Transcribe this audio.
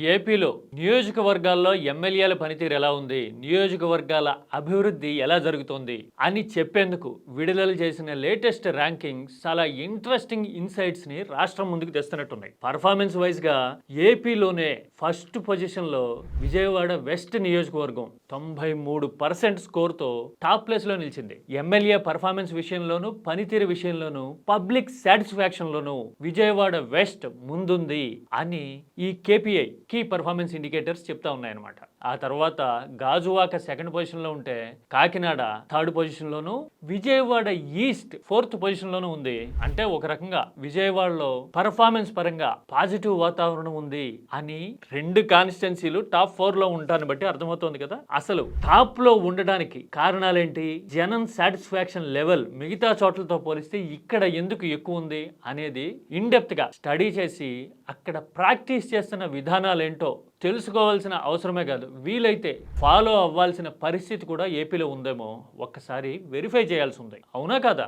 ఏపీలో నియోజకవర్గాల్లో ఎమ్మెల్యేల పనితీరు ఎలా ఉంది, నియోజకవర్గాల అభివృద్ధి ఎలా జరుగుతోంది అని చెప్పేందుకు విడుదల చేసిన లేటెస్ట్ ర్యాంకింగ్స్ చాలా ఇంట్రెస్టింగ్ ఇన్సైట్స్ ని రాష్ట్రం ముందుకు తెస్తున్నట్టున్నాయి. పర్ఫార్మెన్స్ వైజ్ గా ఏపీలోనే ఫస్ట్ పొజిషన్ లో విజయవాడ వెస్ట్ నియోజకవర్గం 93% స్కోర్ తో టాప్ ప్లేస్ లో నిలిచింది. ఎమ్మెల్యే పర్ఫార్మెన్స్ విషయంలోనూ పనితీరు విషయంలోనూ పబ్లిక్ సాటిస్ఫాక్షన్ లోనూ విజయవాడ వెస్ట్ ముందుంది అని ఈ కేపీఐ కీ పర్ఫార్మెన్స్ ఇండికేటర్స్ చెప్తా ఉన్నాయన్నమాట. ఆ తర్వాత గాజువాక సెకండ్ పొజిషన్ లో ఉంటే కాకినాడ థర్డ్ పొజిషన్ లోను, విజయవాడ ఈస్ట్ ఫోర్త్ పొజిషన్ లోను ఉంది. అంటే ఒక రకంగా విజయవాడలో పర్ఫార్మెన్స్ పరంగా పాజిటివ్ వాతావరణం ఉంది అని రెండు కాన్స్టిట్యున్సీలు టాప్ 4 లో ఉంటాన్ని బట్టి అర్థమవుతోంది కదా. అసలు టాప్ లో ఉండడానికి కారణాలేంటి, జనం సాటిస్ఫాక్షన్ లెవెల్ మిగతా చోట్లతో పోలిస్తే ఇక్కడ ఎందుకు ఎక్కువ ఉంది అనేది ఇన్ డెప్త్ గా స్టడీ చేసి అక్కడ ప్రాక్టీస్ చేస్తున్న విధానాలేంటో తెలుసుకోవాల్సిన అవసరమే కాదు, వీలైతే ఫాలో అవ్వాల్సిన పరిస్థితి కూడా ఏపీలో ఉందేమో ఒక్కసారి వెరిఫై చేయాల్సి ఉంది. అవునా కాదా?